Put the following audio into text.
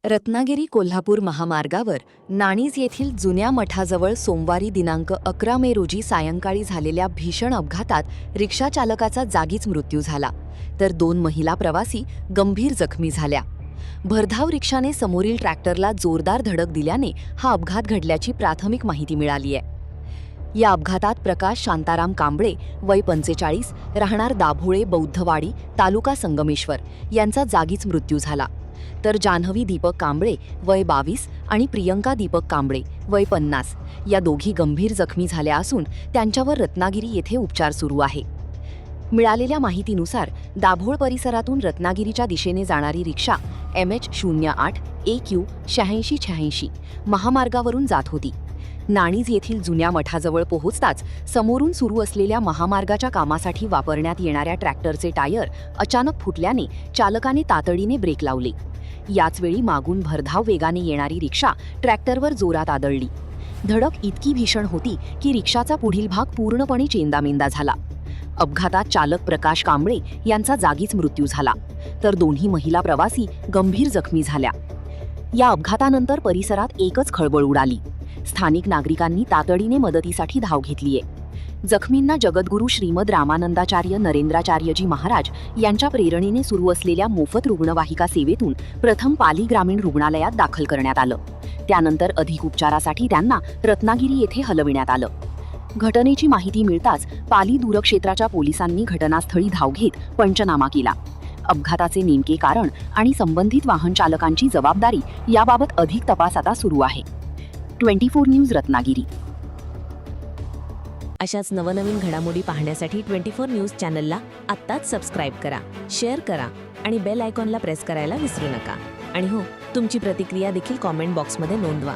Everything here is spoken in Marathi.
रत्नागिरी कोल्हापूर महामार्गावर नाणीज येथील जुन्या मठाजवळ सोमवारी दिनांक 11 मे रोजी सायंकाळी झालेल्या भीषण अपघातात रिक्षाचालकाचा जागीच मृत्यू झाला, तर 2 महिला प्रवासी गंभीर जखमी झाल्या. भरधाव रिक्षाने समोरील ट्रॅक्टरला जोरदार धडक दिल्याने हा अपघात घडल्याची प्राथमिक माहिती मिळाली आहे. या अपघातात प्रकाश शांताराम कांबळे वय 45 राहणार दाभोळे बौद्धवाडी तालुका संगमेश्वर यांचा जागीच मृत्यू झाला, तर जान्हवी दीपक कांबळे वय 22 आणि प्रियंका दीपक कांबळे वय 50 या दोघी गंभीर जखमी झाल्या असून त्यांच्यावर रत्नागिरी येथे उपचार सुरू आहे. मिळालेल्या माहितीनुसार दाभोळ परिसरातून रत्नागिरीच्या दिशेने जाणारी रिक्षा MH08 AQ 8686 महामार्गावरून जात होती. नाणीज येथील जुन्या मठाजवळ पोहोचताच समोरून सुरू असलेल्या महामार्गाच्या कामासाठी वापरण्यात येणाऱ्या ट्रॅक्टरचे टायर अचानक फुटल्याने चालकाने तातडीने ब्रेक लावले. याचवेळी मागून भरधाव वेगाने येणारी रिक्षा ट्रॅक्टरवर जोरात आदळली. धडक इतकी भीषण होती की रिक्षाचा पुढील भाग पूर्णपणे चेंदामेंदा झाला. अपघातात चालक प्रकाश कांबळे यांचा जागीच मृत्यू झाला, तर दोन्ही महिला प्रवासी गंभीर जखमी झाल्या. या अपघातानंतर परिसरात एकच खळबळ उडाली. स्थानिक नागरिकांनी तातडीने मदतीसाठी धाव घेतलीये. जखमींना जगद्गुरू श्रीमद रामानंदाचार्य नरेंद्राचार्यजी महाराज यांच्या प्रेरणेने सुरू असलेल्या मोफत रुग्णवाहिका सेवेतून प्रथम पाली ग्रामीण रुग्णालयात दाखल करण्यात आलं. त्यानंतर अधिक उपचारासाठी त्यांना रत्नागिरी येथे हलविण्यात आलं. घटनेची माहिती मिळताच पाली दूरक्षेत्राच्या पोलिसांनी घटनास्थळी धाव घेत पंचनामा केला. अपघाताचे नेमके कारण आणि संबंधित वाहन चालकांची जबाबदारी याबाबत अधिक तपास आता सुरू आहे. 24 न्यूज रत्नागिरी. अशाच नवनवीन घडामोडी पाहण्यासाठी 24 न्यूज चॅनलला आत्ताच सबस्क्राईब करा, शेअर करा आणि बेल आयकॉनला प्रेस करायला विसरू नका. आणि हो, तुमची प्रतिक्रिया देखील कॉमेंट बॉक्समध्ये नोंदवा.